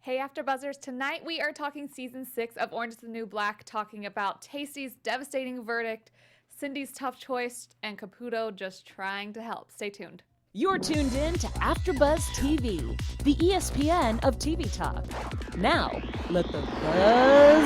Hey AfterBuzzers, tonight we are talking season 6 of Orange is the New Black, talking about Taystee's devastating verdict, Cindy's tough choice, and Caputo just trying to help. Stay tuned. You're tuned in to AfterBuzz TV, the ESPN of TV talk. Now, let the buzz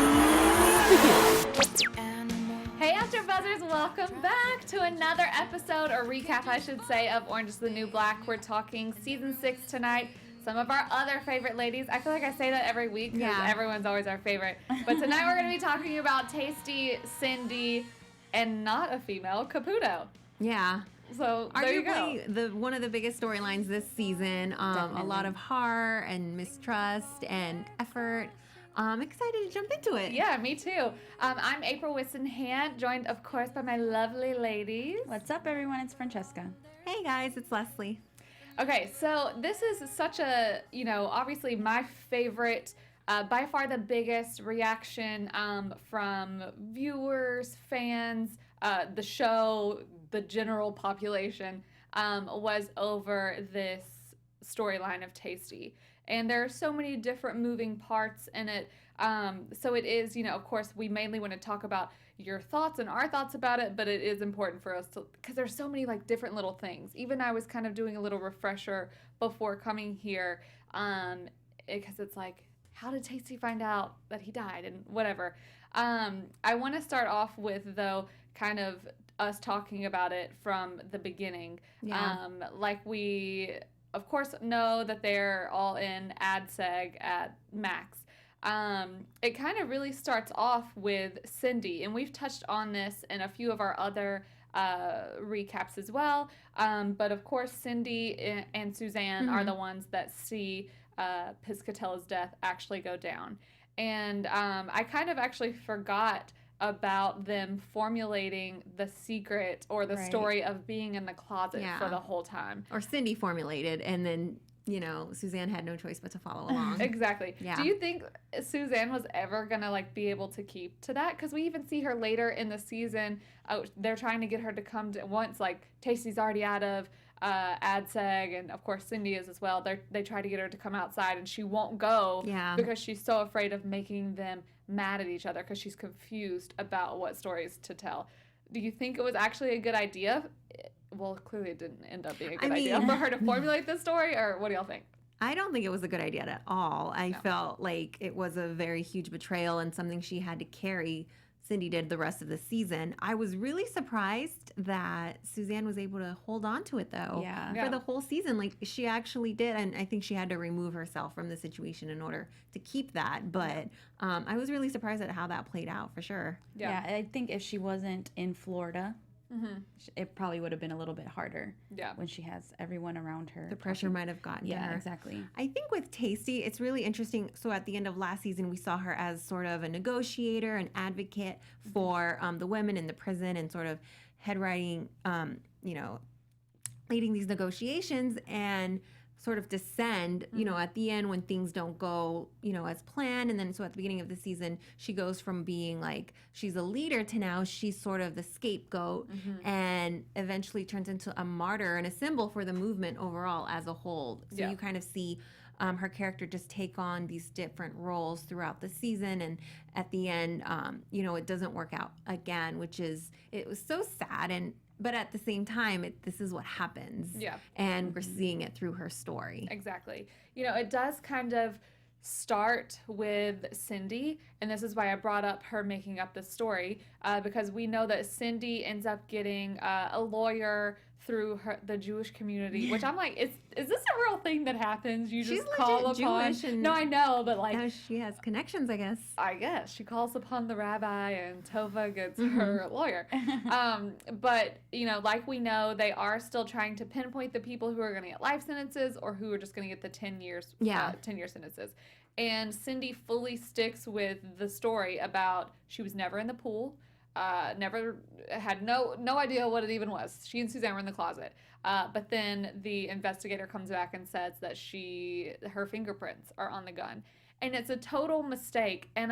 begin. Hey AfterBuzzers, welcome back to another episode, or recap I should say, of Orange is the New Black. We're talking season 6 tonight. Some of our other favorite ladies. I feel like I say that every week because everyone's always our favorite. But tonight we're going to be talking about Taystee, Cindy, and not a female, Caputo. Yeah. So there you go. Arguably one of the biggest storylines this season. A lot of heart and mistrust and effort. I'm excited to jump into it. Yeah, me too. I'm April Wissenhant, joined of course by my lovely ladies. What's up, everyone? It's Francesca. Hey guys, it's Leslie. Okay, so this is such a, obviously my favorite, by far the biggest reaction from viewers, fans, the show, the general population, was over this storyline of Taystee. And there are so many different moving parts in it. So it is, of course, we mainly want to talk about your thoughts and our thoughts about it, but it is important for us to, because there's so many like different little things. Even I was kind of doing a little refresher before coming here, because it's like, how did Taystee find out that he died and whatever. I want to start off with, though, kind of us talking about it from the beginning. Yeah. Like we, of course, know that they're all in AdSeg at Max. It kind of really starts off with Cindy, and we've touched on this in a few of our other recaps as well. But of course, Cindy and Suzanne are the ones that see Piscatella's death actually go down. And I kind of actually forgot about them formulating the secret or the story of being in the closet for the whole time. Or Cindy formulated, and then Suzanne had no choice but to follow along. Exactly. Yeah. Do you think Suzanne was ever going to be able to keep to that? Because we even see her later in the season. They're trying to get her to come to once, Taystee's already out of AdSeg, and of course Cindy is as well. They try to get her to come outside, and she won't go because she's so afraid of making them mad at each other because she's confused about what stories to tell. Do you think it was actually a good idea? Well, clearly it didn't end up being a good idea for her to formulate this story, or what do y'all think? I don't think it was a good idea at all. I felt like it was a very huge betrayal and something she had to carry. Cindy did the rest of the season. I was really surprised that Suzanne was able to hold on to it, though, for the whole season. She actually did, and I think she had to remove herself from the situation in order to keep that. But I was really surprised at how that played out, for sure. Yeah, I think if she wasn't in Florida, it probably would have been a little bit harder when she has everyone around her. The pressure might have gotten to her. Yeah, exactly. I think with Taystee, it's really interesting. So at the end of last season, we saw her as sort of a negotiator, an advocate for the women in the prison, and sort of head writing, leading these negotiations, and sort of descend, at the end when things don't go, as planned. And then so at the beginning of the season, she goes from being she's a leader to now she's sort of the scapegoat, and eventually turns into a martyr and a symbol for the movement overall as a whole. So you kind of see her character just take on these different roles throughout the season. And at the end, it doesn't work out again, it was so sad. But at the same time, this is what happens. Yeah. And we're seeing it through her story. Exactly. It does kind of start with Cindy, and this is why I brought up her making up the story, because we know that Cindy ends up getting a lawyer through the Jewish community, which I'm like, is this a real thing that happens? You just call upon Jewish, and no, I know, but she has connections, I guess. I guess she calls upon the rabbi, and Tova gets her lawyer. But like we know, they are still trying to pinpoint the people who are going to get life sentences or who are just going to get the 10 year sentences. And Cindy fully sticks with the story about she was never in the pool. Never had no idea what it even was. She and Suzanne were in the closet. But then the investigator comes back and says that her fingerprints are on the gun. And it's a total mistake. And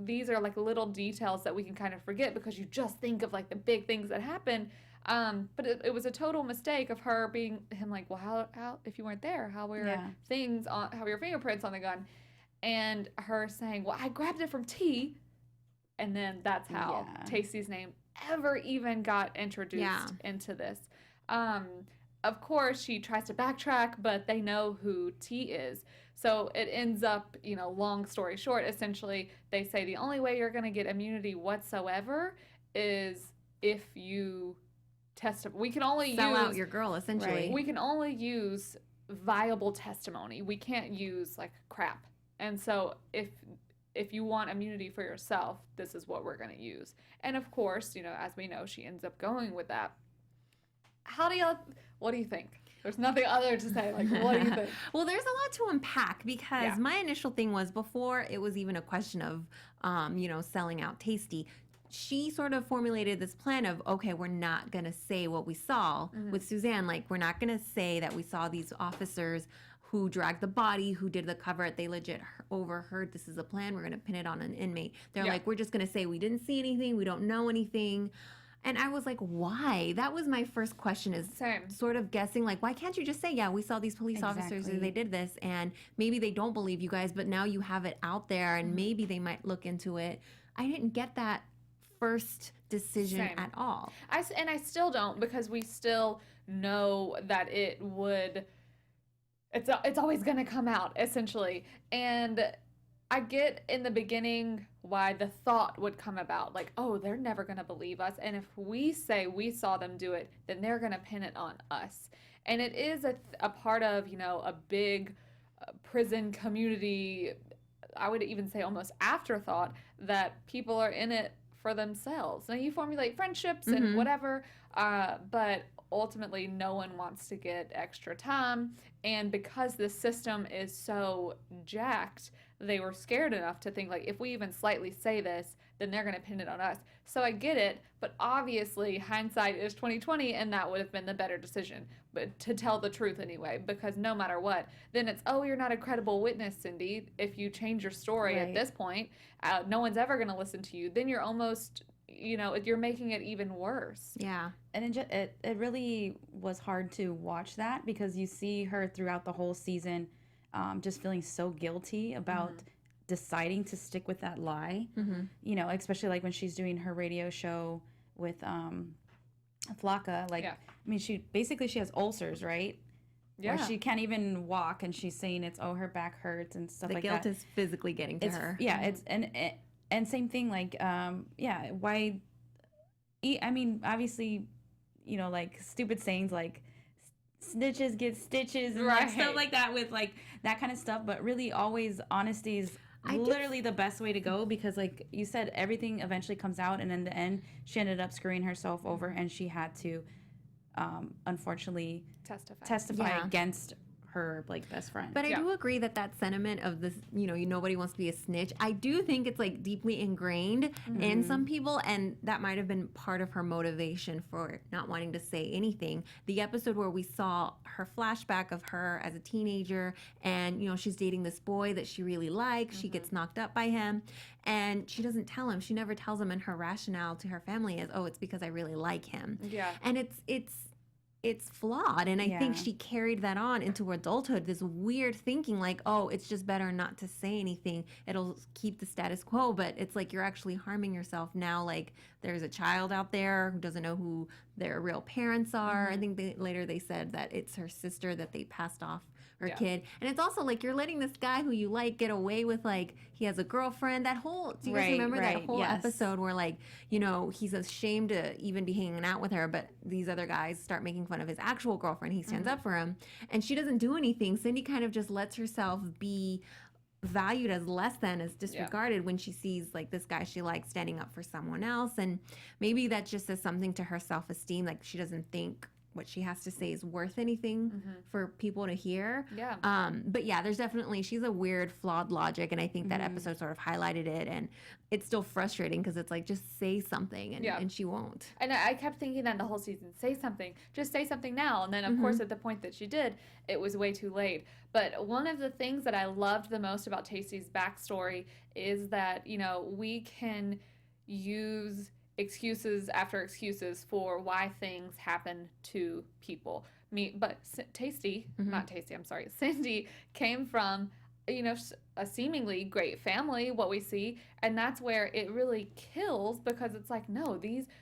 these are little details that we can kind of forget because you just think of the big things that happen. But it was a total mistake of him like, well, how if you weren't there, how were how were your fingerprints on the gun? And her saying, well, I grabbed it from T. And then that's how Taystee's name ever even got introduced into this. Of course, she tries to backtrack, but they know who T is. So it ends up, long story short, essentially, they say the only way you're going to get immunity whatsoever is if you we can only sell out your girl, essentially. Right. We can only use viable testimony. We can't use, like, crap. And so if you want immunity for yourself, this is what we're going to use. And, of course, as we know, she ends up going with that. What do you think? There's nothing other to say. Like, what do you think? Well, there's a lot to unpack because my initial thing was, before it was even a question of, selling out Taystee, she sort of formulated this plan of, okay, we're not going to say what we saw with Suzanne. Like, we're not going to say that we saw these officers who dragged the body, who did the cover. They legit overheard, this is a plan. We're going to pin it on an inmate. They're like, we're just going to say we didn't see anything. We don't know anything. And I was like, why? That was my first question, is sort of guessing, like, why can't you just say, we saw these police officers and they did this, and maybe they don't believe you guys, but now you have it out there and maybe they might look into it. I didn't get that first decision at all. I still don't, because we still know that it's always going to come out, essentially. And I get in the beginning why the thought would come about, like, oh, they're never going to believe us. And if we say we saw them do it, then they're going to pin it on us. And it is a part of, a big prison community, I would even say almost afterthought, that people are in it for themselves. Now, you formulate friendships and whatever, but ultimately no one wants to get extra time. And because the system is so jacked, they were scared enough to think, like, if we even slightly say this, then they're going to pin it on us. So I get it, but obviously hindsight is 20/20, and that would have been the better decision, but to tell the truth anyway, because no matter what, then it's, oh, you're not a credible witness, Cindy. If you change your story at this point, no one's ever going to listen to you. Then you're almost, you're making it even worse. Yeah. And it really was hard to watch that, because you see her throughout the whole season just feeling so guilty about deciding to stick with that lie. Especially like when she's doing her radio show with Flocka. Like, I mean, she has ulcers, right? Yeah. Where she can't even walk, and she's saying her back hurts and stuff like that. The guilt is physically getting to her. Yeah, it's and same thing, like, why? I mean, obviously, like, stupid sayings like snitches get stitches and like stuff like that, with like that kind of stuff. But really, always honesty is literally the best way to go, because, like you said, everything eventually comes out, and in the end, she ended up screwing herself over, and she had to, unfortunately, testify against her, like, best friend. But I do agree that sentiment of this, nobody wants to be a snitch, I do think it's, like, deeply ingrained in some people, and that might have been part of her motivation for not wanting to say anything. The episode where we saw her flashback of her as a teenager, and, she's dating this boy that she really likes, she gets knocked up by him, and she doesn't tell him. She never tells him, and her rationale to her family is, oh, it's because I really like him. Yeah. And it's flawed, and I think she carried that on into adulthood, this weird thinking, like, oh, it's just better not to say anything, it'll keep the status quo. But it's like, you're actually harming yourself now. Like, there's a child out there who doesn't know who their real parents are. I think later they said that it's her sister that they passed off her kid. And it's also like, you're letting this guy who you like get away with, like, he has a girlfriend. That whole, do you guys remember that whole episode where, like, he's ashamed to even be hanging out with her, but these other guys start making fun of his actual girlfriend. He stands up for him, and she doesn't do anything. Cindy kind of just lets herself be valued as less than, as disregarded, when she sees, like, this guy she likes standing up for someone else. And maybe that just says something to her self-esteem, like, she doesn't think what she has to say is worth anything for people to hear. But there's definitely, she's a weird, flawed logic, and I think that episode sort of highlighted it, and it's still frustrating because it's like, just say something, and she won't. And I kept thinking that the whole season, say something, just say something now. And then, of course, at the point that she did, it was way too late. But one of the things that I loved the most about Taystee's backstory is that, we can use excuses after excuses for why things happen to people. Taystee, not Taystee, I'm sorry, Cindy came from, a seemingly great family, what we see, and that's where it really kills, because it's like, no,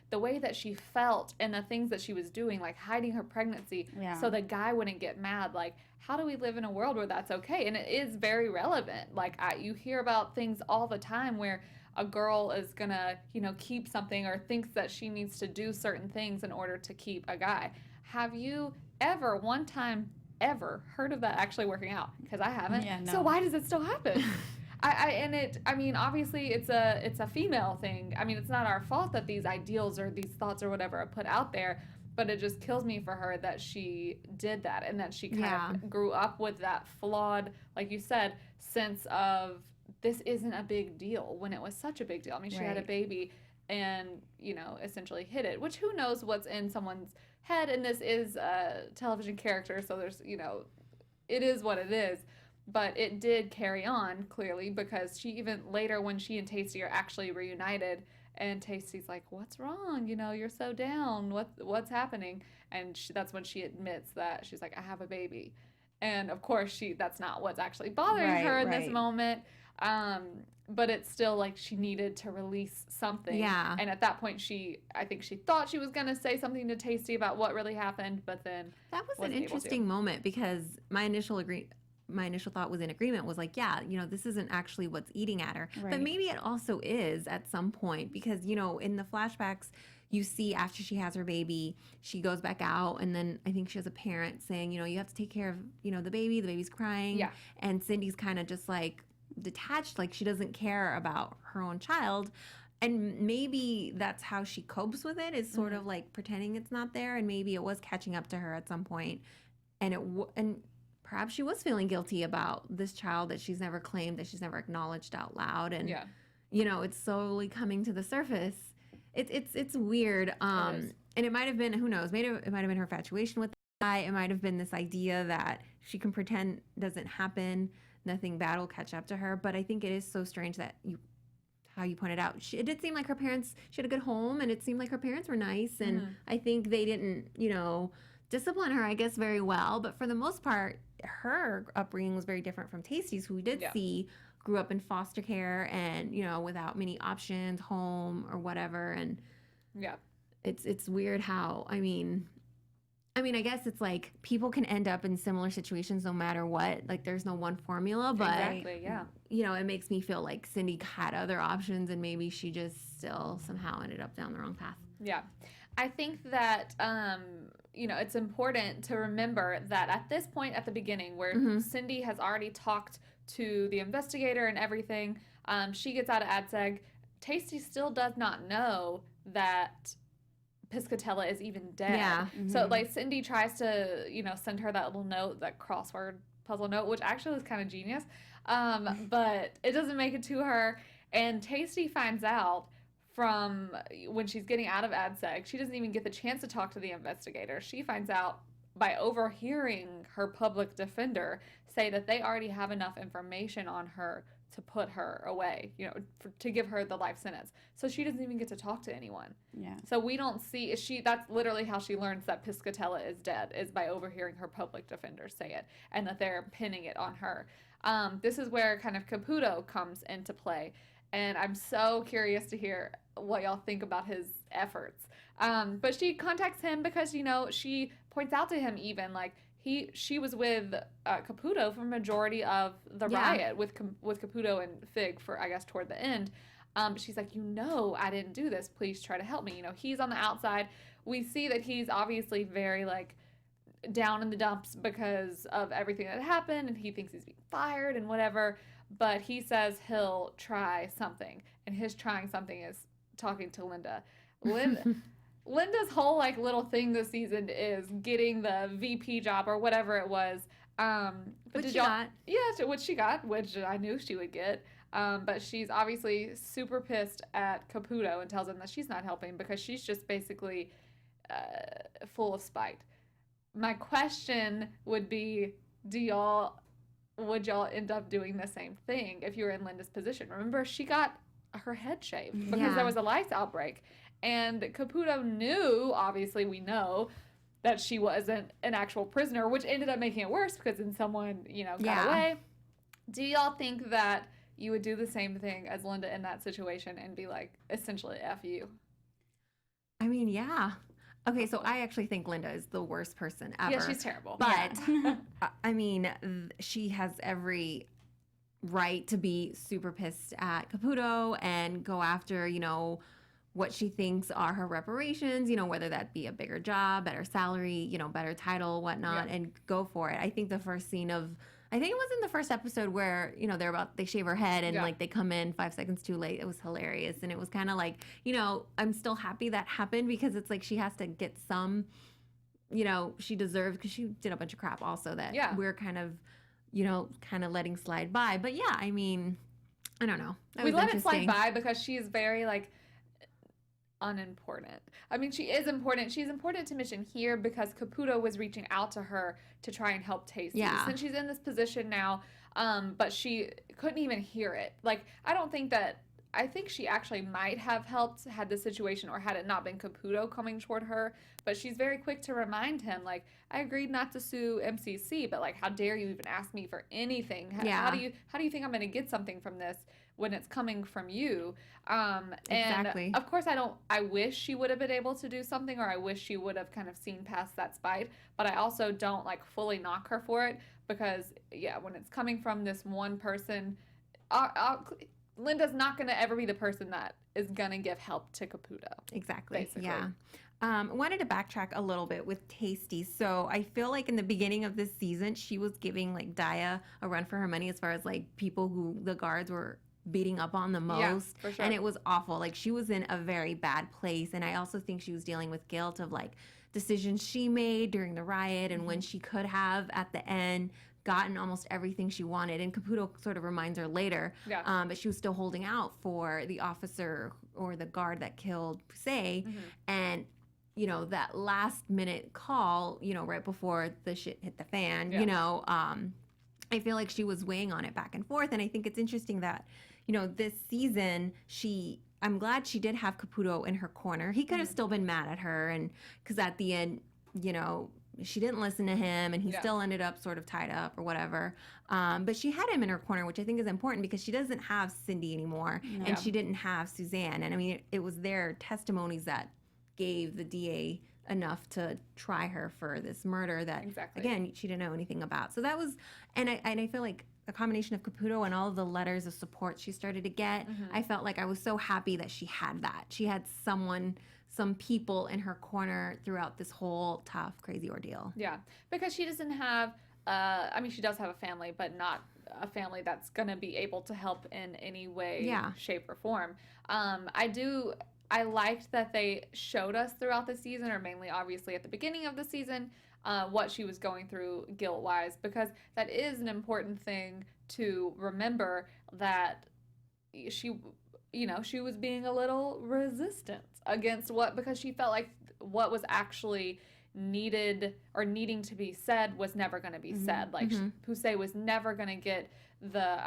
the way that she felt and the things that she was doing, like hiding her pregnancy so the guy wouldn't get mad, like, how do we live in a world where that's okay? And it is very relevant. Like, you hear about things all the time where a girl is gonna, keep something or thinks that she needs to do certain things in order to keep a guy. Have you ever, one time, ever heard of that actually working out? Because I haven't. Yeah, no. So why does it still happen? Obviously it's a female thing. I mean, it's not our fault that these ideals or these thoughts or whatever are put out there, but it just kills me for her that she did that, and that she kind of grew up with that flawed, like you said, sense of this isn't a big deal when it was such a big deal. I mean, she had a baby and, essentially hid it, which who knows what's in someone's head, and this is a television character, so there's, it is what it is. But it did carry on, clearly, because she even later, when she and Taystee are actually reunited, and Taystee's like, what's wrong? You're so down. What's happening? And that's when she admits that she's like, I have a baby. And, of course, that's not what's actually bothering her in this moment. But it's still like she needed to release something. Yeah. And at that point, I think she thought she was going to say something to Taystee about what really happened, but then that was an interesting moment, because my initial thought was in agreement, was like, this isn't actually what's eating at her. Right. But maybe it also is at some point, because, in the flashbacks, you see after she has her baby, she goes back out, and then I think she has a parent saying, you have to take care of, the baby's crying. Yeah. And Cindy's kind of just like detached, like she doesn't care about her own child. And maybe that's how she copes with it, is sort of like pretending it's not there, and maybe it was catching up to her at some point, and perhaps she was feeling guilty about this child that she's never claimed, that she's never acknowledged out loud, and it's slowly coming to the surface. It's weird, and it might have been, who knows, maybe it might have been her infatuation with the guy. It might have been this idea that she can pretend doesn't happen, nothing bad will catch up to her. But I think it is so strange that how you pointed out, it did seem like her parents, she had a good home, and it seemed like her parents were nice, and I think they didn't, discipline her, I guess, very well. But for the most part, her upbringing was very different from Taystee's, who we did see grew up in foster care and, without many options, home or whatever. And it's weird how, I mean, I guess it's like people can end up in similar situations no matter what. Like, there's no one formula, but it makes me feel like Cindy had other options, and maybe she just still somehow ended up down the wrong path. Yeah. I think that, it's important to remember that at this point at the beginning, where Cindy has already talked to the investigator and everything, she gets out of AdSeg. Taystee still does not know that Piscatella is even dead. Yeah. So, like, Cindy tries to, send her that little note, that crossword puzzle note, which actually was kind of genius. But it doesn't make it to her. And Taystee finds out from when she's getting out of AdSeg. She doesn't even get the chance to talk to the investigator. She finds out by overhearing her public defender say that they already have enough information on her to put her away, to give her the life sentence. So she doesn't even get to talk to anyone. Yeah. So we don't see, that's literally how she learns that Piscatella is dead, is by overhearing her public defender say it, and that they're pinning it on her. This is where kind of Caputo comes into play. And I'm so curious to hear what y'all think about his efforts. But she contacts him because, she points out to him even, like, she was with Caputo for a majority of the riot, with Caputo and Fig for, I guess, toward the end. But she's like, I didn't do this. Please try to help me. He's on the outside. We see that he's obviously very, like, down in the dumps because of everything that happened, and he thinks he's being fired and whatever. But he says he'll try something, and his trying something is talking to Linda. Linda's whole, like, little thing this season is getting the VP job or whatever it was. Which she got. Yeah, which she got, which I knew she would get. But she's obviously super pissed at Caputo and tells him that she's not helping because she's just basically full of spite. My question would be, would y'all end up doing the same thing if you were in Linda's position? Remember, she got her head shaved because there was a lice outbreak. And Caputo knew, obviously we know, that she wasn't an actual prisoner, which ended up making it worse because then someone, got away. Do y'all think that you would do the same thing as Linda in that situation and be like, essentially, F you? I mean, yeah. Okay, so I actually think Linda is the worst person ever. Yeah, she's terrible. But, I mean, she has every right to be super pissed at Caputo and go after, what she thinks are her reparations, whether that be a bigger job, better salary, better title, whatnot, and go for it. I think the first scene I think it was in the first episode where, they shave her head and like they come in 5 seconds too late. It was hilarious. And it was kind of like, I'm still happy that happened because it's like she has to get some, she deserves, because she did a bunch of crap also that we're kind of letting slide by. But yeah, I mean, I don't know. We let it slide by because she is very like unimportant. I mean, she is important. She's important to mention here because Caputo was reaching out to her to try and help Taystee. Yeah. Since she's in this position now, but she couldn't even hear it. Like, I think she actually might have helped had the situation or had it not been Caputo coming toward her, but she's very quick to remind him, like, I agreed not to sue MCC, but like, how dare you even ask me for anything? How do you think I'm going to get something from this when it's coming from you? Exactly. And of course I wish she would have been able to do something, or I wish she would have kind of seen past that spite, but I also don't like fully knock her for it because when it's coming from this one person, Linda's not going to ever be the person that is going to give help to Caputo. Exactly. Basically. Yeah. I wanted to backtrack a little bit with Taystee. So I feel like in the beginning of this season, she was giving like Daya a run for her money as far as like people who the guards were beating up on the most. Yeah, for sure. And it was awful. Like she was in a very bad place. And I also think she was dealing with guilt of like decisions she made during the riot and when she could have at the end gotten almost everything she wanted. And Caputo sort of reminds her later, but she was still holding out for the officer or the guard that killed Piscatella. And that last minute call, right before the shit hit the fan, I feel like she was weighing on it back and forth. And I think it's interesting that, this season, I'm glad she did have Caputo in her corner. He could have still been mad at her. And because at the end, she didn't listen to him and he still ended up sort of tied up or whatever. But she had him in her corner, which I think is important because she doesn't have Cindy anymore and she didn't have Suzanne. And I mean, it was their testimonies that gave the DA enough to try her for this murder that, again, she didn't know anything about. So that was, and I feel like a combination of Caputo and all of the letters of support she started to get, I felt like I was so happy that she had that. She had some people in her corner throughout this whole tough, crazy ordeal. Yeah, because she doesn't have, she does have a family, but not a family that's going to be able to help in any way, shape, or form. I liked that they showed us throughout the season, or mainly obviously at the beginning of the season, what she was going through guilt-wise, because that is an important thing to remember, that she was being a little resistant against because she felt like what was actually needed or needing to be said was never going to be said. Like Piscatella was never going to get the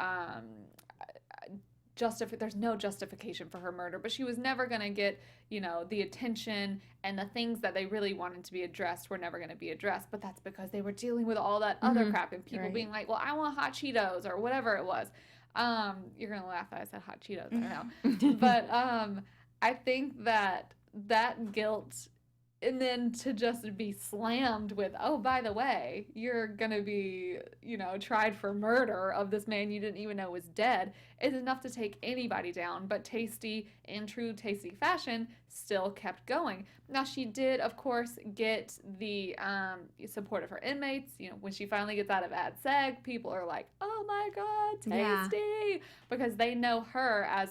there's no justification for her murder, but she was never going to get, the attention, and the things that they really wanted to be addressed were never going to be addressed. But that's because they were dealing with all that other crap and people being like, well, I want hot Cheetos or whatever it was. You're going to laugh that I said hot Cheetos, I know. But I think that guilt, and then to just be slammed with, oh, by the way, you're going to be, tried for murder of this man you didn't even know was dead, is enough to take anybody down. But Taystee, in true Taystee fashion, still kept going. Now, she did, of course, get the support of her inmates. When she finally gets out of ad seg, people are like, oh my God, Taystee! Because they know her as,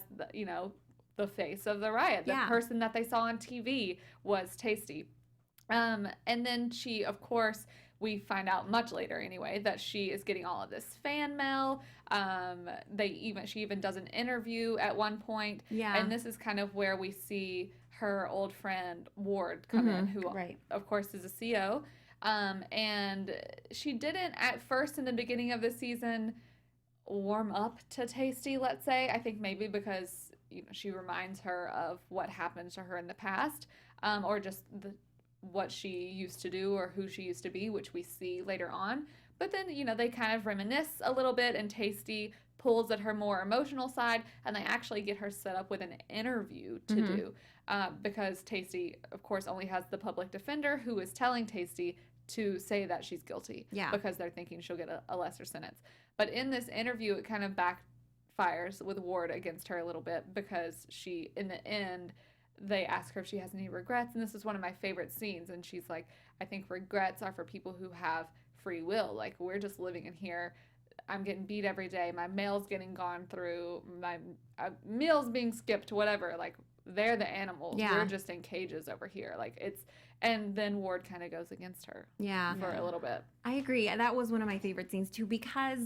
the face of the riot. The person that they saw on TV was Taystee. And then she, of course, we find out much later anyway, that she is getting all of this fan mail. She even does an interview at one point. Yeah. And this is kind of where we see her old friend Ward come in, who, of course, is a CO. And she didn't, at first in the beginning of the season, warm up to Taystee, let's say. I think maybe because she reminds her of what happened to her in the past, or just what she used to do or who she used to be, which we see later on. But then, they kind of reminisce a little bit, and Taystee pulls at her more emotional side, and they actually get her set up with an interview to do, because Taystee, of course, only has the public defender who is telling Taystee to say that she's guilty, because they're thinking she'll get a lesser sentence. But in this interview, it kind of backfires with Ward against her a little bit, because she, in the end, they ask her if she has any regrets, and this is one of my favorite scenes, and she's like, I think regrets are for people who have free will. Like, we're just living in here. I'm getting beat every day. My mail's getting gone through. My meal's being skipped, whatever. Like, they're the animals. We're just in cages over here. Like, it's... And then Ward kind of goes against her for a little bit. I agree. That was one of my favorite scenes, too, because...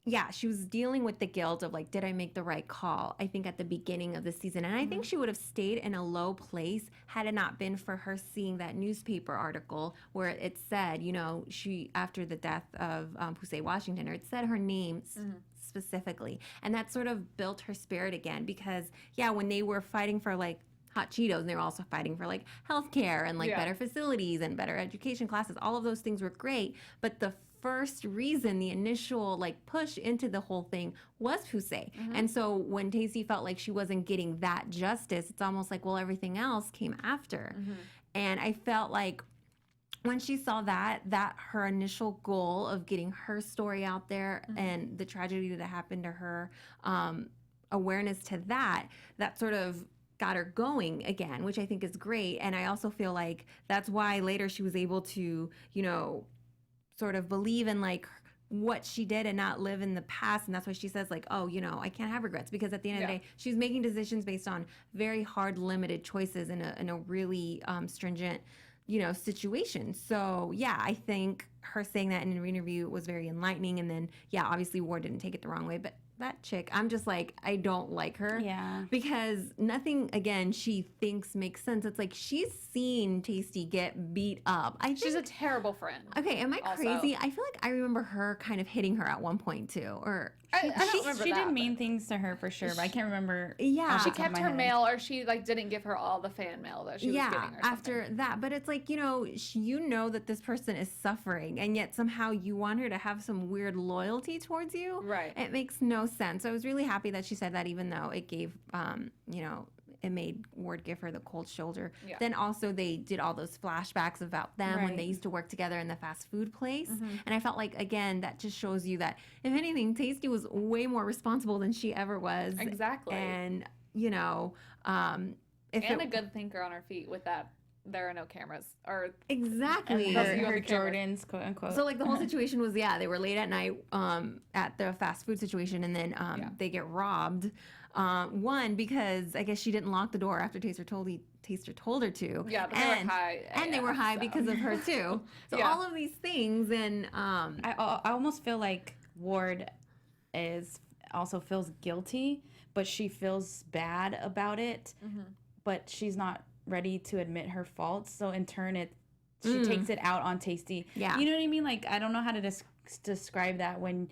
Yeah, she was dealing with the guilt of, like, did I make the right call? I think at the beginning of the season. And I think she would have stayed in a low place had it not been for her seeing that newspaper article where it said, she, after the death of Pusey Washington, or it said her name specifically. And that sort of built her spirit again because, when they were fighting for, like, hot Cheetos, and they were also fighting for, like, healthcare and, like, better facilities and better education classes. All of those things were great. But the first reason, the initial, like, push into the whole thing was Pusey. And so when Taystee felt like she wasn't getting that justice, it's almost like, well, everything else came after. And I felt like when she saw that her initial goal of getting her story out there and the tragedy that happened to her, awareness to that sort of got her going again, which I think is great. And I also feel like that's why later she was able to, sort of believe in, like, what she did and not live in the past. And that's why she says, like, oh, I can't have regrets, because at the end of the day, she was making decisions based on very hard, limited choices in a really stringent, situation. So, I think her saying that in an interview was very enlightening. And then, obviously Ward didn't take it the wrong way, but that chick, I'm just like, I don't like her. Because nothing, again, she thinks makes sense. It's like she's seen Taystee get beat up. She's a terrible friend. Okay, am I crazy? I feel like I remember her kind of hitting her at one point too. Or I don't remember she that, did mean things to her for sure, but I can't remember. She kept her mail, or she, like, didn't give her all the fan mail that she was getting or something. After that. But it's like, that this person is suffering, and yet somehow you want her to have some weird loyalty towards you. Right. It makes no sense. So I was really happy that she said that, even though it gave, it made Ward give her the cold shoulder. Then also they did all those flashbacks about them when they used to work together in the fast food place. And I felt like, again, that just shows you that, if anything, Taystee was way more responsible than she ever was. Exactly. And, a good thinker on her feet with that. There are no cameras. Or exactly. Her Jordans, quote unquote. So, like, the whole situation was, they were late at night at the fast food situation, and then they get robbed. One, because I guess she didn't lock the door after Taystee told her to. Yeah, but they were high. And they were high because of her, too. So all of these things, and... I almost feel like Ward also feels guilty, but she feels bad about it, but she's not ready to admit her faults. So in turn, she takes it out on Taystee. Yeah. You know what I mean? Like, I don't know how to describe that when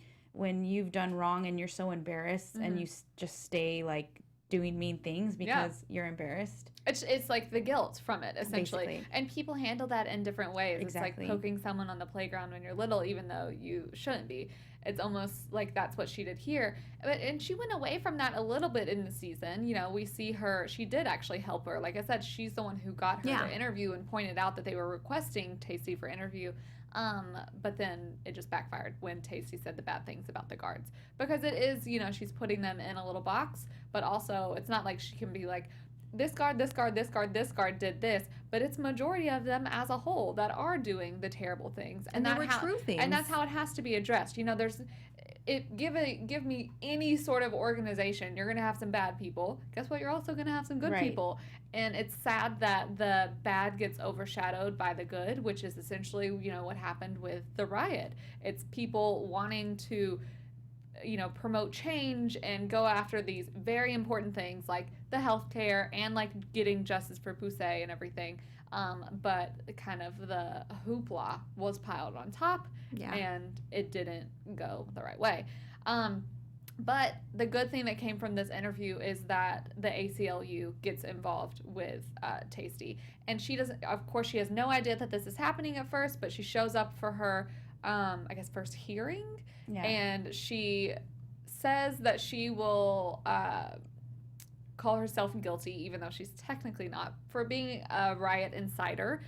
you've done wrong and you're so embarrassed and you just stay, like, doing mean things because you're embarrassed. It's like the guilt from it, essentially. Basically. And people handle that in different ways. Exactly. It's like poking someone on the playground when you're little, even though you shouldn't be. It's almost like that's what she did here. And she went away from that a little bit in the season. We see her, she did actually help her. Like I said, she's the one who got her to interview and pointed out that they were requesting Taystee for interview. But then it just backfired when Taystee said the bad things about the guards. Because it is, she's putting them in a little box, but also it's not like she can be like, this guard, this guard, this guard, this guard did this, but it's majority of them as a whole that are doing the terrible things. And they were true things. And that's how it has to be addressed. Give me any sort of organization, you're going to have some bad people. Guess what? You're also going to have some good people. And it's sad that the bad gets overshadowed by the good, which is essentially, what happened with the riot. It's people wanting to, promote change and go after these very important things like the healthcare and, like, getting justice for Pusey and everything. But kind of the hoopla was piled on top and it didn't go the right way. But the good thing that came from this interview is that the ACLU gets involved with Taystee. And she doesn't, of course, she has no idea that this is happening at first, but she shows up for her, I guess, first hearing. Yeah. And she says that she will call herself guilty, even though she's technically not, for being a riot inciter.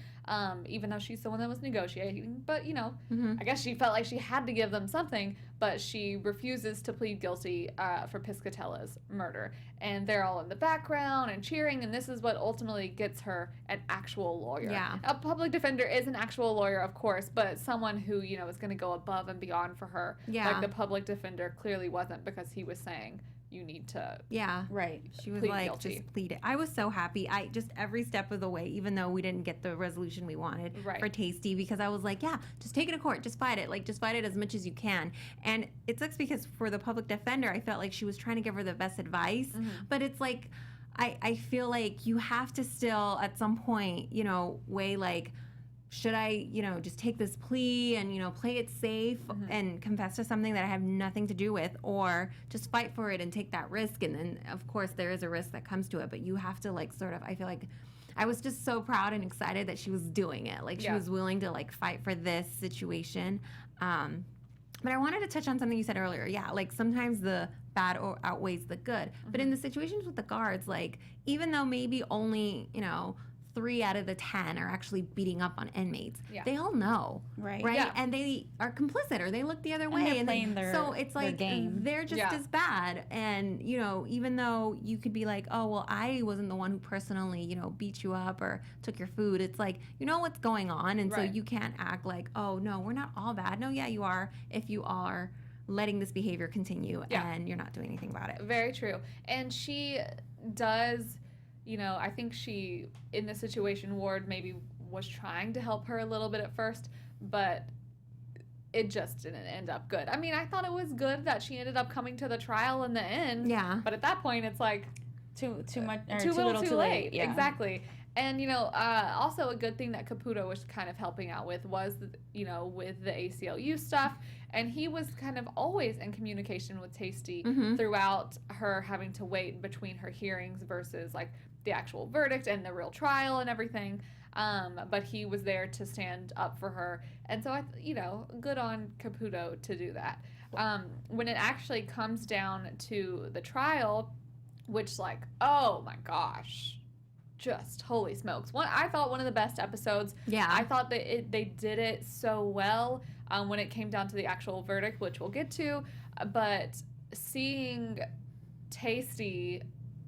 Even though she's the one that was negotiating. But, you know, I guess she felt like she had to give them something, but she refuses to plead guilty for Piscatella's murder. And they're all in the background and cheering, and this is what ultimately gets her an actual lawyer. Yeah. A public defender is an actual lawyer, of course, but someone who, you know, is going to go above and beyond for her. Yeah. Like the public defender clearly wasn't, because he was saying, you need to Right. She was plead like, guilty. just plead it. I was so happy. I just every step of the way, even though we didn't get the resolution we wanted for Taystee, because I was like, yeah, just take it to court, just fight it, like just fight it as much as you can. And it sucks because for the public defender, I felt like she was trying to give her the best advice, but it's like, I feel like you have to still at some point, you know, weigh like, should I, you know, just take this plea and, you know, play it safe and confess to something that I have nothing to do with, or just fight for it and take that risk? And then, of course, there is a risk that comes to it, but you have to, like, sort of, I feel like I was just so proud and excited that she was doing it. Like, she was willing to, like, fight for this situation. But I wanted to touch on something you said earlier. Yeah, like, sometimes the bad outweighs the good. But in the situations with the guards, like, even though maybe only, you know, 3 out of the 10 are actually beating up on inmates. They all know, right? Yeah. And they are complicit, or they look the other And way. they're playing so it's like game. they're just as bad. And you know, even though you could be like, oh well, I wasn't the one who personally, you know, beat you up or took your food. It's like, you know what's going on, and so you can't act like, oh no, we're not all bad. No, yeah, you are. If you are letting this behavior continue and you're not doing anything about it. Very true. And she does. You know, I think she, in the situation, Ward maybe was trying to help her a little bit at first, but it just didn't end up good. I mean, I thought it was good that she ended up coming to the trial in the end. Yeah. But at that point, it's like too much, or too little, too late. Yeah. Exactly. And, you know, also a good thing that Caputo was kind of helping out with was, you know, with the ACLU stuff. And he was kind of always in communication with Taystee throughout her having to wait between her hearings versus, like, the actual verdict and the real trial and everything. But he was there to stand up for her. And so, you know, good on Caputo to do that. When it actually comes down to the trial, which, like, oh my gosh, just holy smokes. I thought one of the best episodes. Yeah. I thought that they did it so well when it came down to the actual verdict, which we'll get to. But seeing Taystee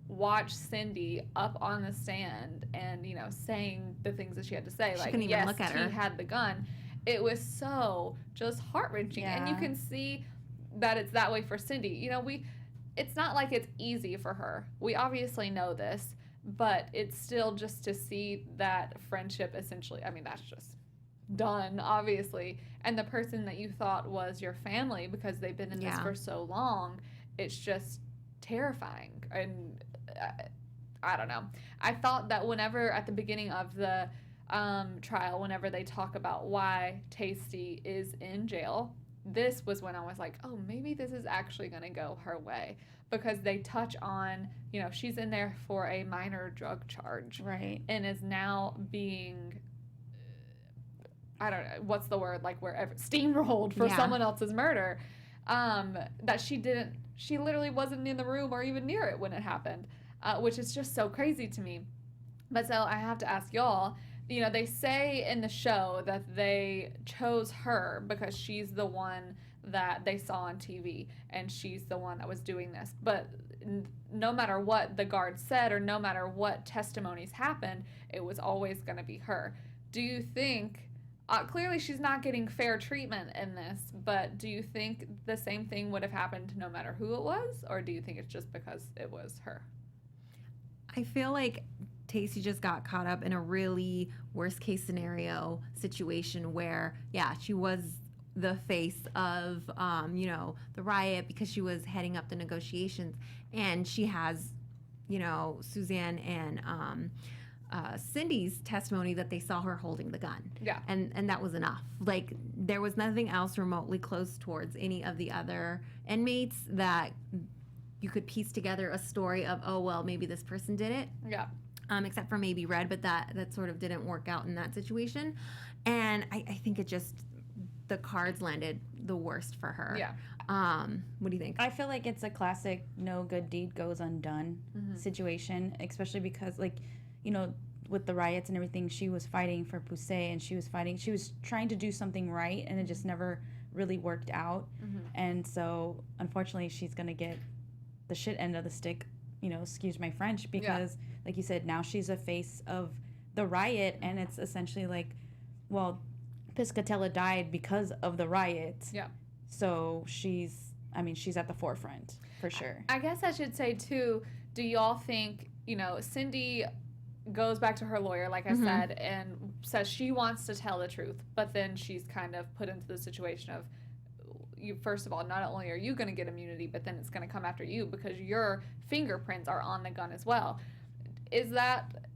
watch Cindy up on the stand and, you know, saying the things that she had to say, like, couldn't even yes, look at her. he had the gun. It was so just heart-wrenching. And you can see that it's that way for Cindy. You know, it's not like it's easy for her. We obviously know this, but it's still just to see that friendship essentially, I mean, that's just done, obviously. And the person that you thought was your family because they've been in this for so long, it's just terrifying. And I don't know. I thought that whenever at the beginning of the trial, whenever they talk about why Taystee is in jail, this was when I was like, oh, maybe this is actually going to go her way, because they touch on, you know, she's in there for a minor drug charge. Right. And is now being, I don't know, what's the word, like wherever, steamrolled for someone else's murder, that she literally wasn't in the room or even near it when it happened, which is just so crazy to me. But so I have to ask y'all, you know, they say in the show that they chose her because she's the one that they saw on TV and she's the one that was doing this. But no matter what the guard said or no matter what testimonies happened, it was always going to be her. Do you think, clearly she's not getting fair treatment in this, but do you think the same thing would have happened no matter who it was? Or do you think it's just because it was her? I feel like Taystee just got caught up in a really worst case scenario situation where, she was the face of, you know, the riot because she was heading up the negotiations, and she has, you know, Suzanne and Cindy's testimony that they saw her holding the gun. Yeah. And that was enough. Like, there was nothing else remotely close towards any of the other inmates that you could piece together a story of, oh, well, maybe this person did it. Yeah. Except for maybe Red, but that sort of didn't work out in that situation. And I think it just, the cards landed the worst for her. Yeah. What do you think? I feel like it's a classic no good deed goes undone situation, especially because, like, you know, with the riots and everything, she was fighting for Poussey, and she was trying to do something right, and it just never really worked out. And so, unfortunately, she's going to get the shit end of the stick, you know, excuse my French, because, like you said, now she's a face of the riot, and it's essentially like, well, Piscatella died because of the riots. Yeah. So she's at the forefront for sure. I guess I should say, too, do y'all think, you know, Cindy goes back to her lawyer, like I said, and says she wants to tell the truth, but then she's kind of put into the situation of, you, first of all, not only are you going to get immunity, but then it's going to come after you because your fingerprints are on the gun as well. Is that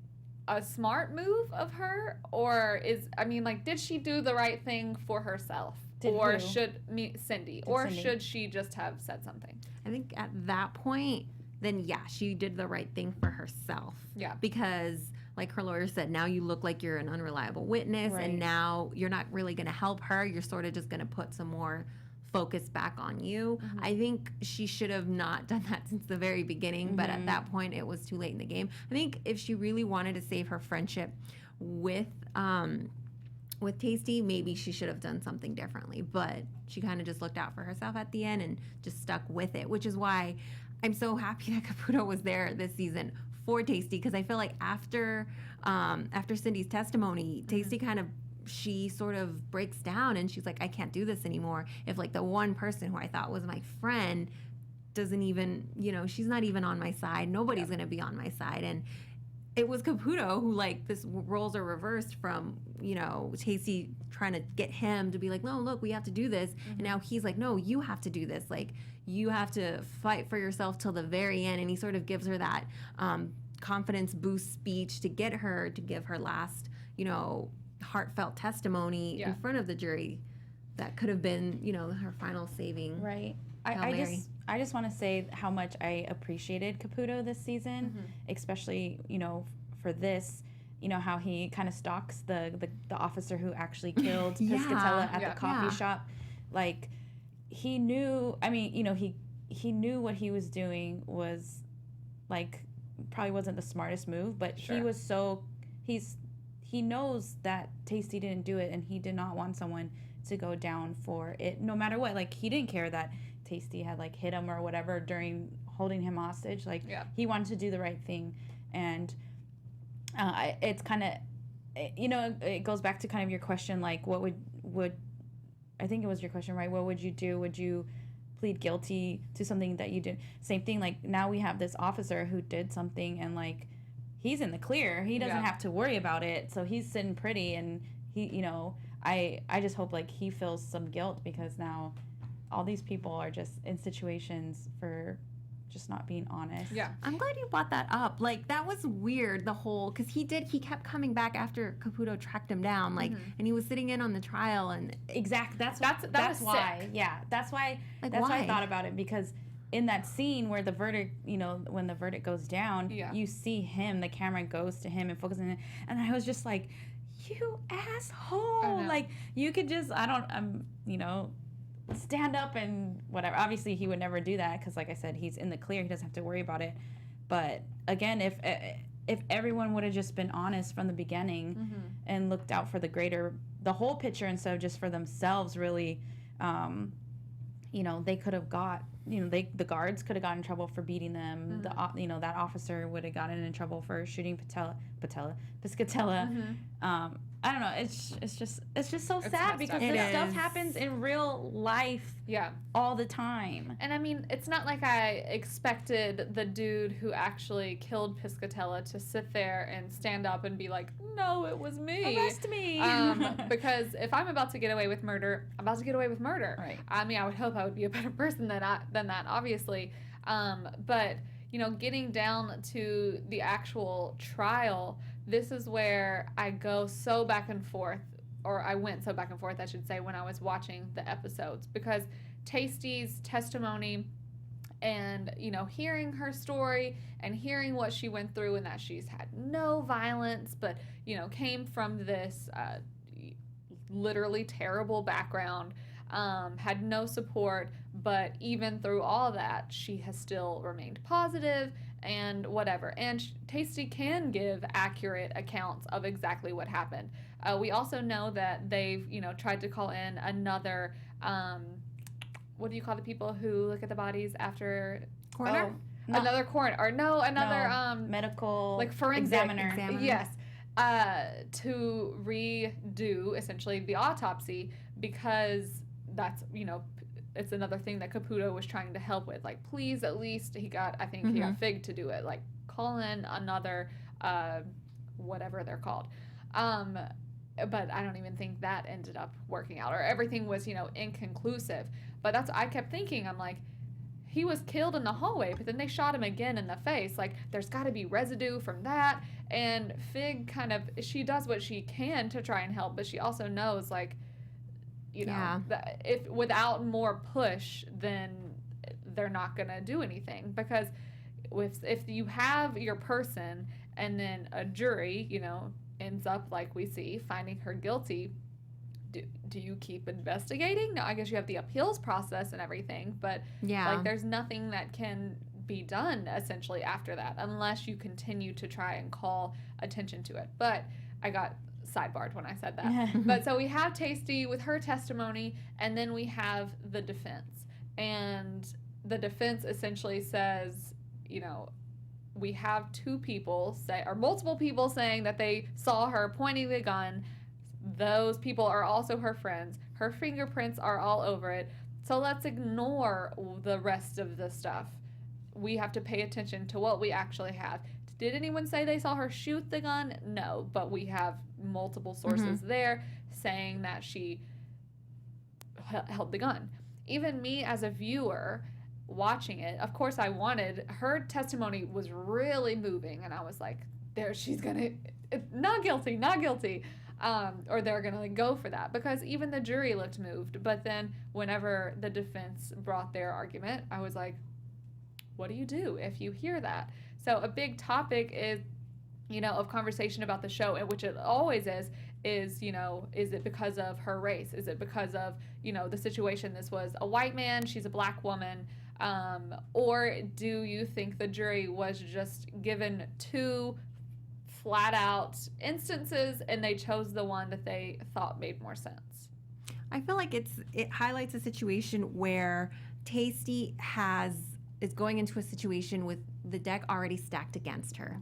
a smart move of her, or did she do the right thing for herself? Cindy, should she just have said something? I think at that point, then yeah, she did the right thing for herself. Yeah. Because, like her lawyer said, now you look like you're an unreliable witness, and now you're not really going to help her. You're sort of just going to put some more focus back on you. I think she should have not done that since the very beginning, but at that point it was too late in the game. I think if she really wanted to save her friendship with Taystee, maybe she should have done something differently, but she kind of just looked out for herself at the end and just stuck with it, which is why I'm so happy that Caputo was there this season for Taystee, because I feel like after Cindy's testimony, Taystee she sort of breaks down and she's like, I can't do this anymore. If like the one person who I thought was my friend doesn't even, you know, she's not even on my side. Nobody's going to be on my side. And it was Caputo who, like, this roles are reversed from, you know, Taystee trying to get him to be like, no, look, we have to do this. And now he's like, no, you have to do this. Like, you have to fight for yourself till the very end. And he sort of gives her that confidence boost speech to get her to give her last, you know, heartfelt testimony in front of the jury that could have been, you know, her final saving. Right. I just want to say how much I appreciated Caputo this season, especially, you know, for this, you know, how he kind of stalks the officer who actually killed Piscatella at the coffee shop. Like, he knew, I mean, you know, he knew what he was doing was, like, probably wasn't the smartest move, but he knows that Taystee didn't do it, and he did not want someone to go down for it, no matter what. Like, he didn't care that Taystee had, like, hit him or whatever during holding him hostage. Like, he wanted to do the right thing. And it's kind of, you know, it goes back to kind of your question, like, what would I think it was your question, right? What would you do? Would you plead guilty to something that you did? Same thing, like, now we have this officer who did something, and, like, he's in the clear. He doesn't have to worry about it. So he's sitting pretty, and he, you know, I just hope, like, he feels some guilt, because now all these people are just in situations for just not being honest. Yeah. I'm glad you brought that up. Like, that was weird, the whole, because he kept coming back after Caputo tracked him down, like, and he was sitting in on the trial, and exactly. That's why. Sick. Yeah. That's why. Like, that's why I why? thought about it, because in that scene where the verdict, you know, when the verdict goes down, you see him, the camera goes to him and focuses on it, and I was just like, you asshole. Like, you could just, you know, stand up and whatever. Obviously, he would never do that, because, like I said, he's in the clear. He doesn't have to worry about it. But again, if everyone would have just been honest from the beginning and looked out for the whole picture instead of just for themselves, really, you know, they could have got, you know, the guards could have gotten in trouble for beating them. You know, that officer would have gotten in trouble for shooting Piscatella. I don't know. It's just so sad, because this stuff happens in real life. Yeah. All the time. And I mean, it's not like I expected the dude who actually killed Piscatella to sit there and stand up and be like, no, it was me. Arrest me. Because if I'm about to get away with murder, I'm about to get away with murder. Right. I mean, I would hope I would be a better person than that, obviously. But, you know, getting down to the actual trial, this is where I go so back and forth, or I went so back and forth, I should say, when I was watching the episodes, because Taystee's testimony and, you know, hearing her story and hearing what she went through, and that she's had no violence, but, you know, came from this literally terrible background, had no support, but even through all that, she has still remained positive and whatever. And Taystee can give accurate accounts of exactly what happened. We also know that they've, you know, tried to call in another, what do you call the people who look at the bodies after? Coroner? Another coroner, or another medical, like forensic examiner. Yes, to redo essentially the autopsy, because that's, you know, it's another thing that Caputo was trying to help with. Like, please, at least he got Fig to do it. Like, call in another, whatever they're called. But I don't even think that ended up working out, or everything was, you know, inconclusive. But that's what I kept thinking. I'm like, he was killed in the hallway, but then they shot him again in the face. Like, there's got to be residue from that. And Fig she does what she can to try and help, but she also knows, like, you know, that if without more push, then they're not going to do anything. Because if you have your person and then a jury, you know, ends up, like we see, finding her guilty, do you keep investigating? No, I guess you have the appeals process and everything, but like, there's nothing that can be done essentially after that, unless you continue to try and call attention to it. But I got sidebarred when I said that. But so we have Taystee with her testimony, and then we have the defense. And the defense essentially says, you know, we have two people or multiple people saying that they saw her pointing the gun. Those people are also her friends. Her fingerprints are all over it. So let's ignore the rest of the stuff. We have to pay attention to what we actually have. Did anyone say they saw her shoot the gun? No, but we have multiple sources there saying that she held the gun. Even me as a viewer watching it, of course, her testimony was really moving, and I was like, she's gonna, not guilty, not guilty. Or they're gonna go for that, because even the jury looked moved. But then whenever the defense brought their argument, I was like, what do you do if you hear that? So a big topic is, you know, of conversation about the show, and which it always is, you know, is it because of her race? Is it because of, you know, the situation? This was a white man, she's a black woman. Or do you think the jury was just given two flat out instances and they chose the one that they thought made more sense? I feel like it highlights a situation where Taystee is going into a situation with the deck already stacked against her.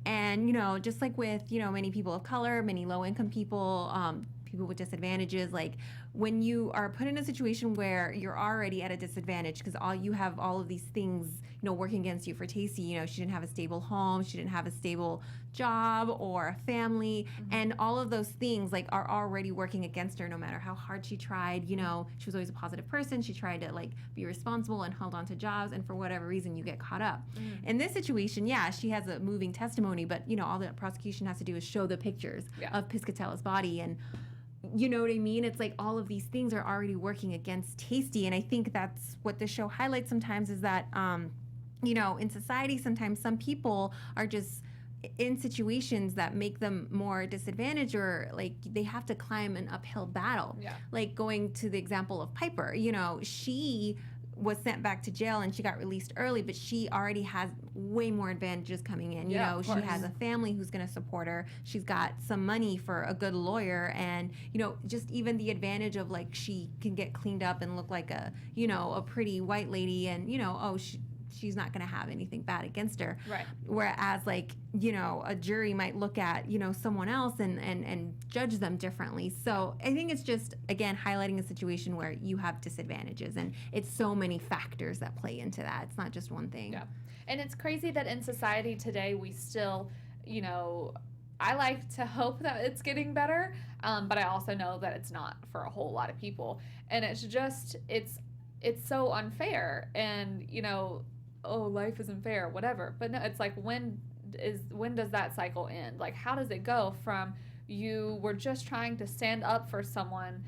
And, you know, just like with, you know, many people of color, many low-income people, people with disadvantages, like, when you are put in a situation where you're already at a disadvantage because you have all of these things, you know, working against you. For Taystee, you know, she didn't have a stable home, she didn't have a stable job or a family, and all of those things, like, are already working against her no matter how hard she tried. You know, she was always a positive person. She tried to, like, be responsible and held on to jobs, and for whatever reason, you get caught up. In this situation, she has a moving testimony, but, you know, all the prosecution has to do is show the pictures of Piscatella's body, and you know what I mean? It's like all of these things are already working against Taystee, and I think that's what the show highlights sometimes, is that, you know, in society, sometimes some people are just in situations that make them more disadvantaged, or like they have to climb an uphill battle. Like going to the example of Piper, you know, she was sent back to jail and she got released early, but she already has way more advantages coming in. You know, she has a family who's going to support her. She's got some money for a good lawyer, and, you know, just even the advantage of, like, she can get cleaned up and look like a, you know, a pretty white lady, and, you know, she's not going to have anything bad against her. Right. Whereas, like, you know, a jury might look at, you know, someone else and judge them differently. So I think it's just, again, highlighting a situation where you have disadvantages, and it's so many factors that play into that. It's not just one thing. Yeah. And it's crazy that in society today, we still, you know, I like to hope that it's getting better, but I also know that it's not for a whole lot of people. And it's just, it's so unfair. And, you know, oh, life isn't fair, whatever. But no, it's like, when does that cycle end? Like, how does it go from you were just trying to stand up for someone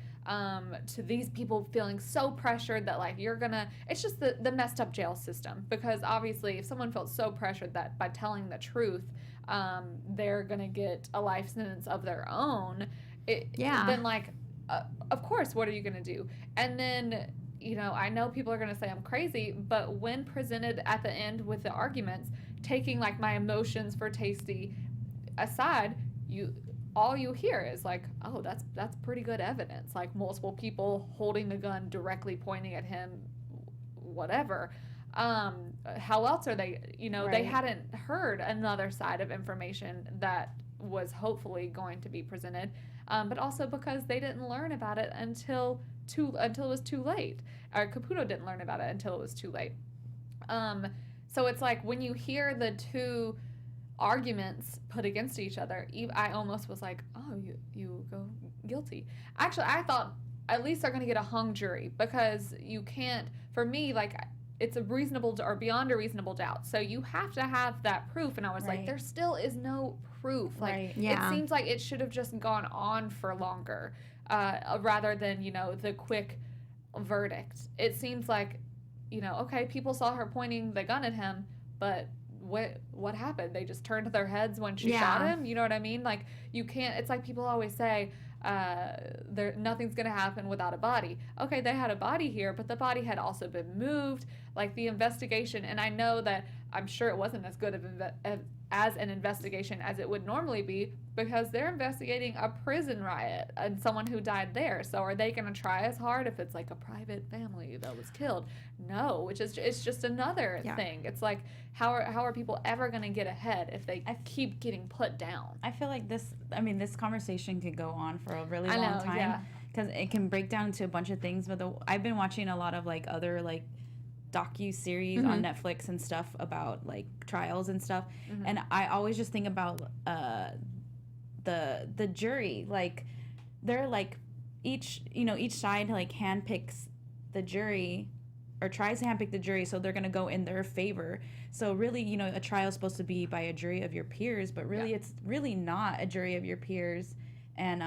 to these people feeling so pressured that like it's just the messed up jail system, because obviously if someone felt so pressured that by telling the truth they're gonna get a life sentence of their own, then like of course, what are you gonna do? And then, I know people are gonna say I'm crazy, but when presented at the end with the arguments, taking like my emotions for Taystee aside, all you hear is like, oh, that's pretty good evidence. Like multiple people holding the gun directly pointing at him, whatever. How else are they, they hadn't heard another side of information that was hopefully going to be presented, but also because they didn't learn about it until it was too late. Or Caputo didn't learn about it until it was too late. So it's like when you hear the two arguments put against each other, I almost was like, oh, you go guilty. Actually, I thought at least they're going to get a hung jury, because you can't, for me, like, it's a reasonable or beyond a reasonable doubt. So you have to have that proof. And I was like, there still is no proof. Like, it seems like it should have just gone on for longer, rather than, the quick verdict. It seems like, okay, people saw her pointing the gun at him, but what happened? They just turned their heads when she shot him? You know what I mean? Like, you can't, it's like people always say, nothing's gonna happen without a body. Okay, they had a body here, but the body had also been moved. Like, the investigation, and I know that I'm sure it wasn't as good of as an investigation as it would normally be, because they're investigating a prison riot and someone who died there. So are they going to try as hard if it's like a private family that was killed? No, it's just another thing. It's like, how are people ever going to get ahead if they keep getting put down? I feel like this conversation could go on for a really long time, because it can break down into a bunch of things. But I've been watching a lot of like other like docu-series on Netflix and stuff about like trials and stuff, and I always just think about the jury. Like, they're like each side like handpicks the jury, or tries to handpick the jury, so they're gonna go in their favor. So really, a trial is supposed to be by a jury of your peers, but really it's really not a jury of your peers, and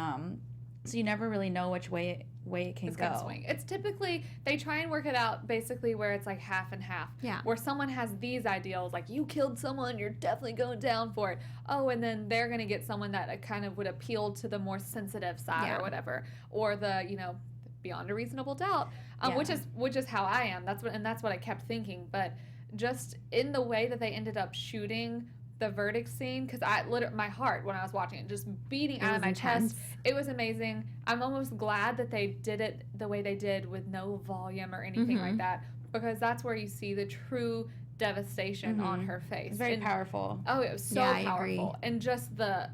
so you never really know which way it can go. Swing. It's typically, they try and work it out basically where it's like half and half. Yeah. Where someone has these ideals, like, you killed someone, you're definitely going down for it. Oh, and then they're going to get someone that kind of would appeal to the more sensitive side or whatever. Or the, beyond a reasonable doubt, which is how I am. That's what I kept thinking. But just in the way that they ended up shooting the verdict scene, because my heart when I was watching it just beating out of my chest. It was amazing. I'm almost glad that they did it the way they did, with no volume or anything like that, because that's where you see the true devastation on her face. It's very powerful. Oh, it was so powerful. And just the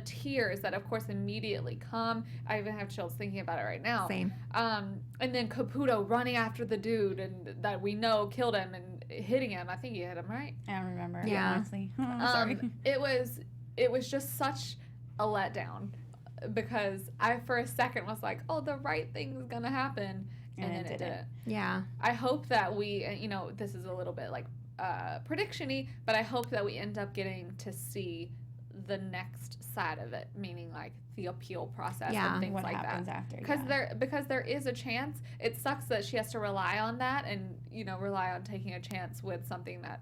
tears that of course immediately come. I even have chills thinking about it right now. Same. And then Caputo running after the dude and that we know killed him and hitting him. I think he hit him, right? I don't remember. Yeah. Honestly. Sorry. It was just such a letdown, because I for a second was like, oh, the right thing's gonna happen, and then it didn't. Yeah. I hope that we, this is a little bit like prediction-y, but I hope that we end up getting to see the next side of it, meaning like the appeal process and things what like happens that. After, because there is a chance. It sucks that she has to rely on that, and rely on taking a chance with something that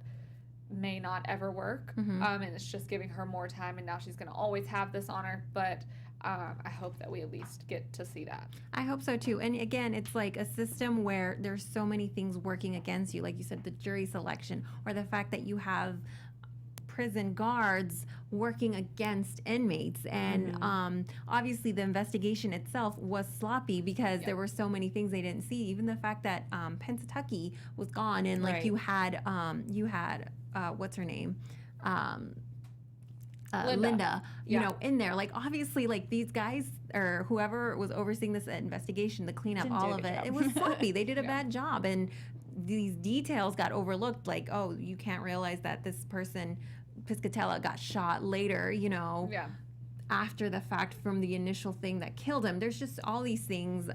may not ever work. And it's just giving her more time, and now she's going to always have this on her. But I hope that we at least get to see that. I hope so too. And again, it's like a system where there's so many things working against you. Like you said, the jury selection, or the fact that you have prison guards working against inmates, and obviously the investigation itself was sloppy, because there were so many things they didn't see. Even the fact that Pennsatucky was gone, and like you had what's her name, Linda, in there. Like, obviously, like, these guys or whoever was overseeing this investigation, the cleanup, all of it, it was sloppy. They did a bad job, and these details got overlooked. Like, oh, you can't realize that this person, Piscatella, got shot later, after the fact from the initial thing that killed him. There's just all these things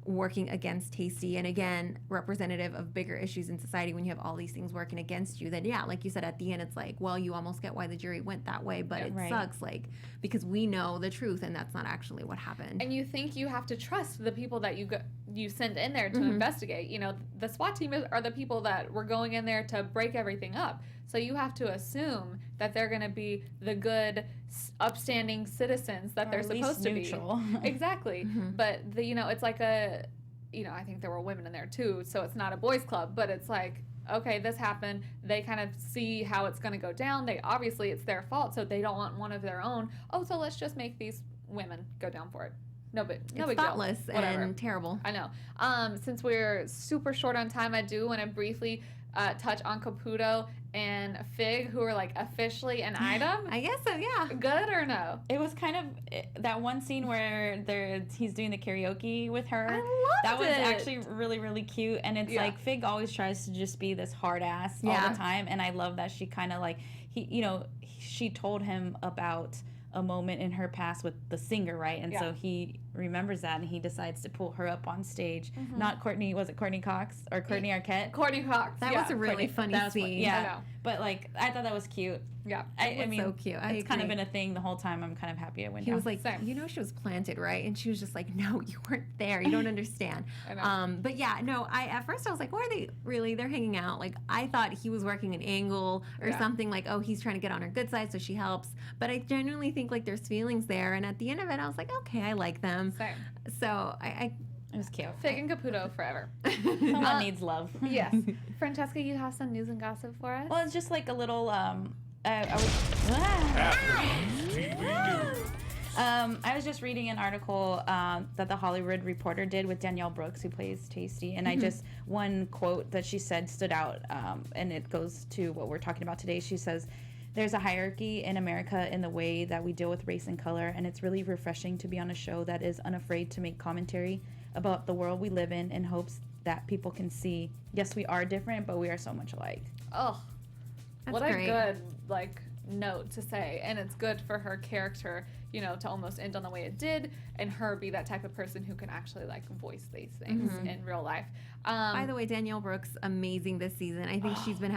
working against Taystee, and again, representative of bigger issues in society. When you have all these things working against you, then yeah, like you said, at the end, it's like, well, you almost get why the jury went that way, but it sucks, like, because we know the truth, and that's not actually what happened. And you think you have to trust the people that you send in there to investigate. You know, the SWAT team are the people that were going in there to break everything up. So you have to assume that they're going to be the good, upstanding citizens that they're supposed to be. Exactly. But it's like I think there were women in there too, so it's not a boys' club, but it's like, okay, this happened. They kind of see how it's going to go down. Obviously it's their fault, so they don't want one of their own. Oh, so let's just make these women go down for it. No big thoughtless deal. Whatever. And terrible. I know. Since we're super short on time, I do want to briefly touch on Caputo and Fig, who are like officially an item. I guess so, yeah. Good or no? It was kind of that one scene where he's doing the karaoke with her. I loved that was it. actually really, really cute. And it's like Fig always tries to just be this hard ass all the time. And I love that she kind of like, she told him about a moment in her past with the singer, right? And so he remembers that, and he decides to pull her up on stage. Not Courtney, was it Courtney Cox or Courtney Arquette? Courtney Cox. That was a really funny scene. Yeah, but like I thought that was cute. Yeah, I mean, so cute. It's kind of been a thing the whole time. I'm kind of happy it went down. He was like, she was planted, right? And she was just like, no, you weren't there. You don't understand. I know. But yeah, no, at first I was like, why are they really? They're hanging out. Like, I thought he was working an angle or something, like, oh, he's trying to get on her good side so she helps. But I genuinely think like there's feelings there. And at the end of it, I was like, okay, I like them. Same. So it was cute. Fig and Caputo forever. Someone needs love. Yes. Francesca, you have some news and gossip for us? Well, it's just like a little I was just reading an article that the Hollywood Reporter did with Danielle Brooks, who plays Taystee, and one quote that she said stood out, and it goes to what we're talking about today. She says, "There's a hierarchy in America in the way that we deal with race and color, and it's really refreshing to be on a show that is unafraid to make commentary about the world we live in hopes that people can see, yes, we are different, but we are so much alike." Oh, that's what great. A good note to say. And it's good for her character, to almost end on the way it did, and her be that type of person who can actually voice these things in real life. By the way, Danielle Brooks, amazing this season. I think she's been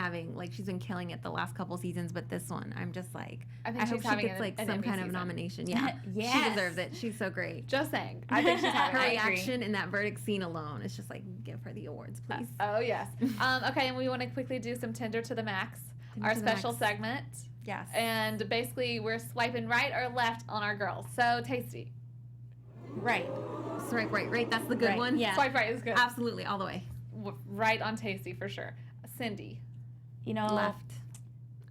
killing it the last couple seasons, but this one, I'm just like, I hope she gets some kind of nomination. Yeah, she deserves it. She's so great. Just saying. I think she's having her reaction in that verdict scene alone. It's just like, give her the awards, please. Oh yes. Okay, and we want to quickly do some Tinder to the Max, our special segment. Yes. And basically, we're swiping right or left on our girls. So, Taystee. Right. Swipe right. That's the good one. Yeah. Swipe right is good. Absolutely, all the way. Right on Taystee for sure. Cindy. Left.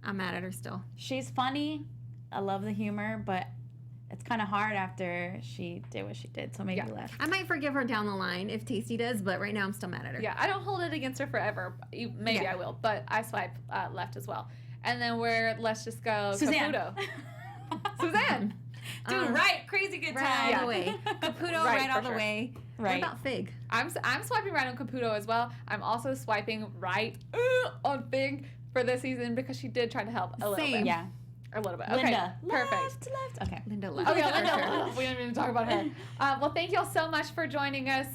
I'm mad at her still. She's funny. I love the humor, but it's kind of hard after she did what she did, so maybe left. I might forgive her down the line if Taystee does, but right now I'm still mad at her. Yeah, I don't hold it against her forever. Maybe I will, but I swipe left as well. And then let's just go Suzanne. Caputo. Suzanne. Dude, right. Crazy good time. Right all the way. Caputo, right all the sure. way. Right. What about Fig? I'm swiping right on Caputo as well. I'm also swiping right on Fig for this season because she did try to help a little bit. Yeah. A little bit. Linda. Okay. Perfect. Left. Okay. Linda left. Okay, For Linda. sure. We don't even talk about her. Well, thank y'all so much for joining us.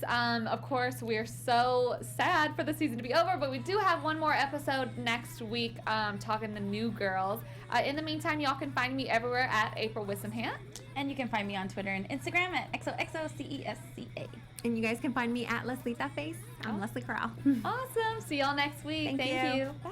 Of course, we're so sad for the season to be over, but we do have one more episode next week talking to new girls. In the meantime, y'all can find me everywhere at April Wissenhant. And you can find me on Twitter and Instagram at XOXOCESCA. And you guys can find me at Leslie That Face. I'm Leslie Corral. Awesome. See y'all next week. Thank you. Bye.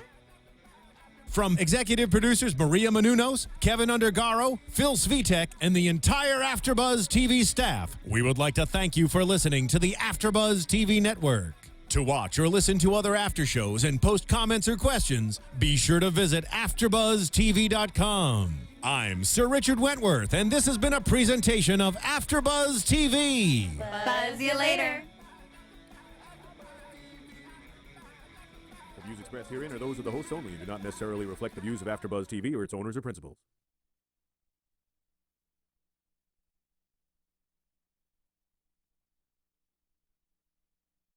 From executive producers Maria Menounos, Kevin Undergaro, Phil Svitek, and the entire AfterBuzz TV staff, we would like to thank you for listening to the AfterBuzz TV network. To watch or listen to other after shows and post comments or questions, be sure to visit AfterBuzzTV.com. I'm Sir Richard Wentworth, and this has been a presentation of AfterBuzz TV. Buzz you later. The views expressed herein are those of the hosts only and do not necessarily reflect the views of AfterBuzz TV or its owners or principals.